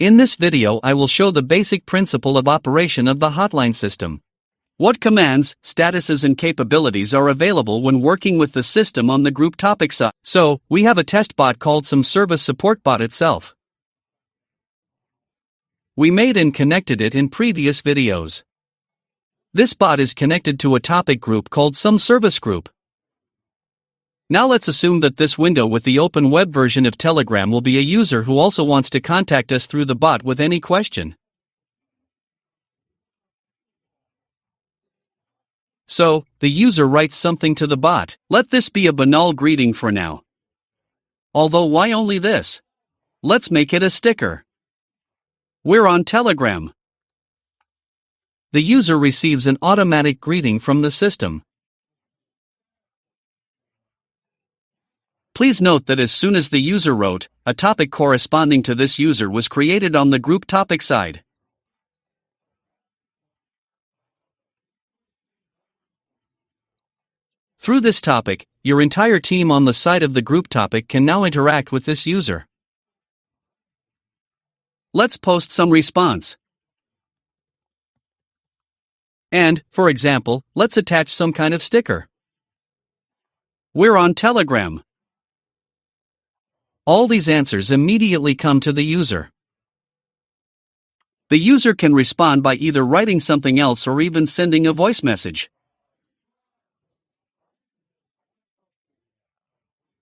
In this video I will show the basic principle of operation of the Hotline system. What commands, statuses and capabilities are available when working with the system on the group topic side. So, we have a test bot called some service support bot itself. We made and connected it in previous videos. This bot is connected to a topic group called some service group. Now let's assume that this window with the open web version of Telegram will be a user who also wants to contact us through the bot with any question. So, the user writes something to the bot. Let this be a banal greeting for now. Although why only this? Let's make it a sticker. We're on Telegram. The user receives an automatic greeting from the system. Please note that as soon as the user wrote, a topic corresponding to this user was created on the group topic side. Through this topic, your entire team on the side of the group topic can now interact with this user. Let's post some response. And, for example, let's attach some kind of sticker. We're on Telegram. All these answers immediately come to the user. The user can respond by either writing something else or even sending a voice message.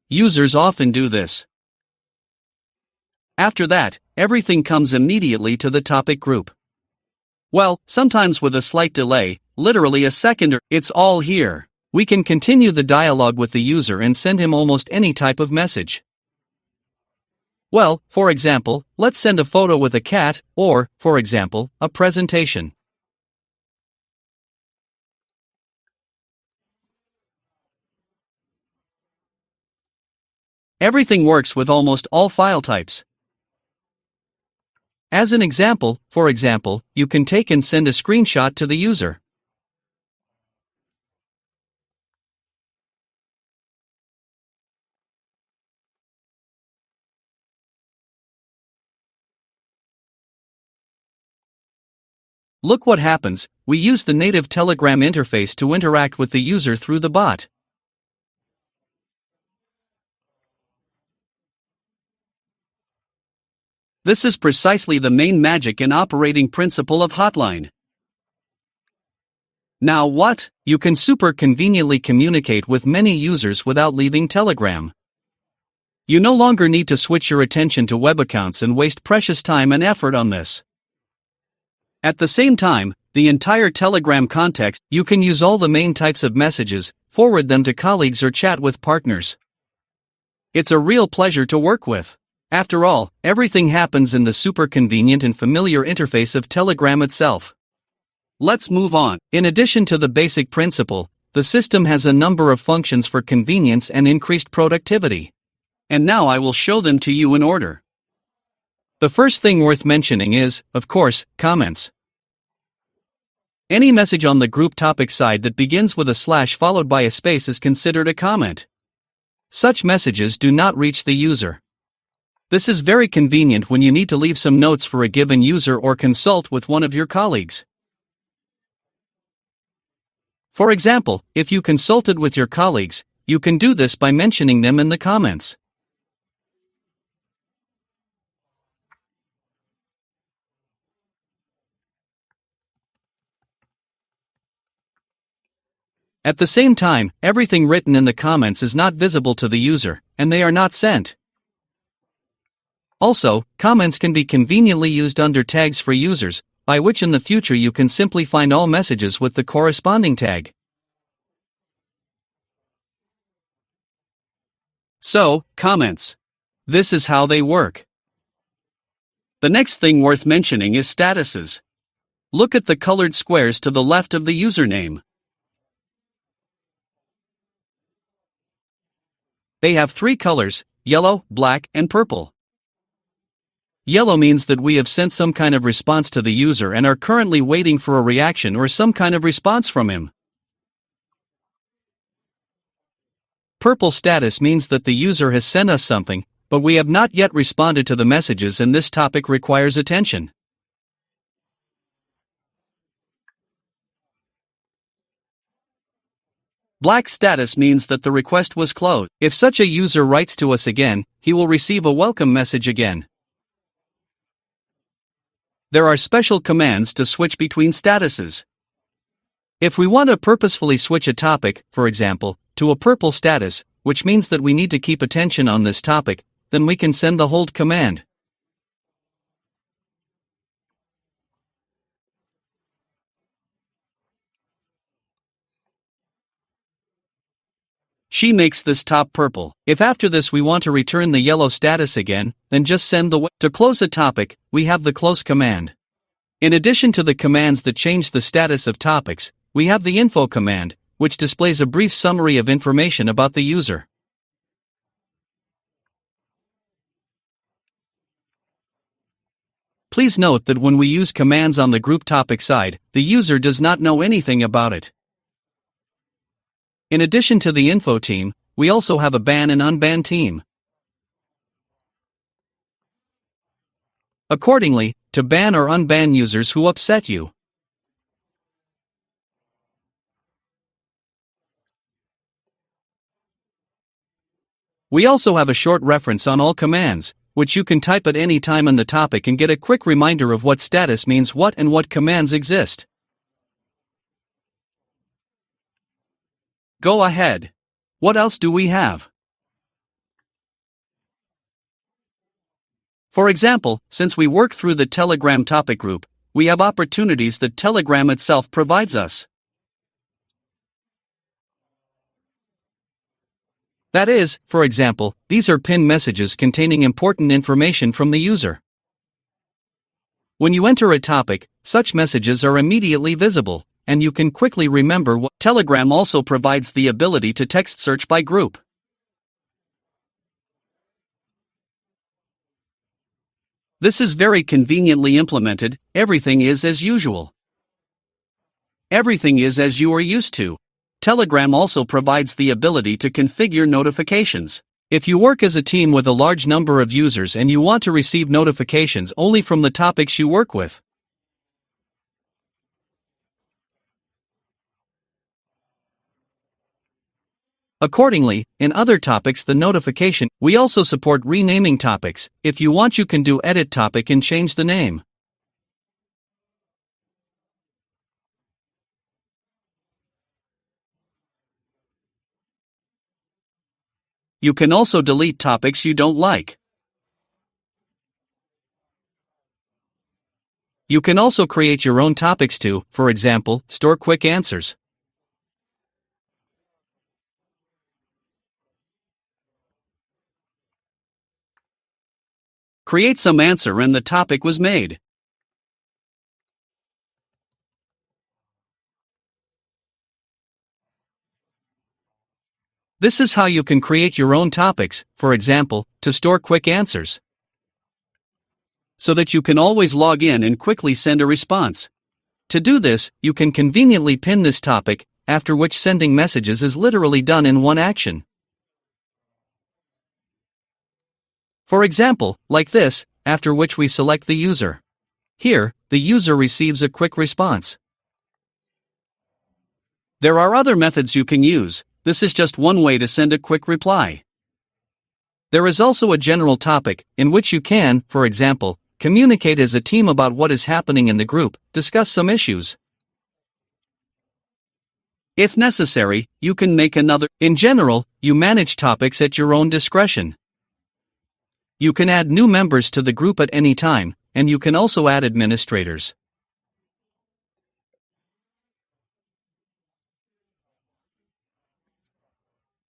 Users often do this. After that, everything comes immediately to the topic group. Well, sometimes with a slight delay, literally a second or it's all here. We can continue the dialogue with the user and send him almost any type of message. Well, for example, let's send a photo with a cat, or, for example, a presentation. Everything works with almost all file types. As an example, for example, you can take and send a screenshot to the user. Look what happens, we use the native Telegram interface to interact with the user through the bot. This is precisely the main magic and operating principle of Hotline. Now what? You can super conveniently communicate with many users without leaving Telegram. You no longer need to switch your attention to web accounts and waste precious time and effort on this. At the same time, the entire Telegram context, you can use all the main types of messages, forward them to colleagues or chat with partners. It's a real pleasure to work with. After all, everything happens in the super convenient and familiar interface of Telegram itself. Let's move on. In addition to the basic principle, the system has a number of functions for convenience and increased productivity. And now I will show them to you in order. The first thing worth mentioning is, of course, comments. Any message on the group topic side that begins with a slash followed by a space is considered a comment. Such messages do not reach the user. This is very convenient when you need to leave some notes for a given user or consult with one of your colleagues. For example, if you consulted with your colleagues, you can do this by mentioning them in the comments. At the same time, everything written in the comments is not visible to the user, and they are not sent. Also, comments can be conveniently used under tags for users, by which in the future you can simply find all messages with the corresponding tag. So, comments. This is how they work. The next thing worth mentioning is statuses. Look at the colored squares to the left of the username. They have three colors, yellow, black, and purple. Yellow means that we have sent some kind of response to the user and are currently waiting for a reaction or some kind of response from him. Purple status means that the user has sent us something, but we have not yet responded to the messages and this topic requires attention. Black status means that the request was closed. If such a user writes to us again, he will receive a welcome message again. There are special commands to switch between statuses. If we want to purposefully switch a topic, for example, to a purple status, which means that we need to keep attention on this topic, then we can send the hold command. She makes this top purple. If after this we want to return the yellow status again, then just send the to close a topic, we have the close command. In addition to the commands that change the status of topics, we have the info command, which displays a brief summary of information about the user. Please note that when we use commands on the group topic side, the user does not know anything about it. In addition to the info team, we also have a ban and unban team. Accordingly, to ban or unban users who upset you. We also have a short reference on all commands, which you can type at any time on the topic and get a quick reminder of what status means what and what commands exist. Go ahead. What else do we have? For example, since we work through the Telegram topic group, we have opportunities that Telegram itself provides us. That is, for example, these are pinned messages containing important information from the user. When you enter a topic, such messages are immediately visible, and you can quickly remember what. Telegram also provides the ability to text search by group. This is very conveniently implemented. Everything is as usual. Everything is as you are used to. Telegram also provides the ability to configure notifications. If you work as a team with a large number of users and you want to receive notifications only from the topics you work with, accordingly, in other topics the notification. We also support renaming topics. If you want, you can do edit topic and change the name. You can also delete topics you don't like. You can also create your own topics to, for example, store quick answers. Create some answer and the topic was made. This is how you can create your own topics, for example, to store quick answers, so that you can always log in and quickly send a response. To do this, you can conveniently pin this topic, after which sending messages is literally done in one action. For example, like this, after which we select the user. Here, the user receives a quick response. There are other methods you can use. This is just one way to send a quick reply. There is also a general topic, in which you can, for example, communicate as a team about what is happening in the group, discuss some issues. If necessary, you can make another. In general, you manage topics at your own discretion. You can add new members to the group at any time, and you can also add administrators.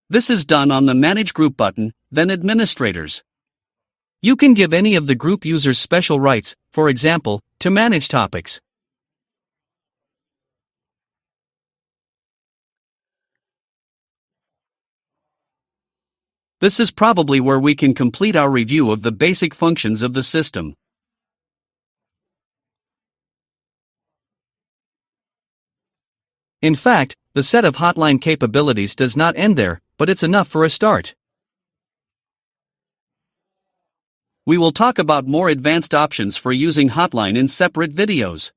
This is done on the Manage Group button, then Administrators. You can give any of the group users special rights, for example, to manage topics. This is probably where we can complete our review of the basic functions of the system. In fact, the set of Hotline capabilities does not end there, but it's enough for a start. We will talk about more advanced options for using Hotline in separate videos.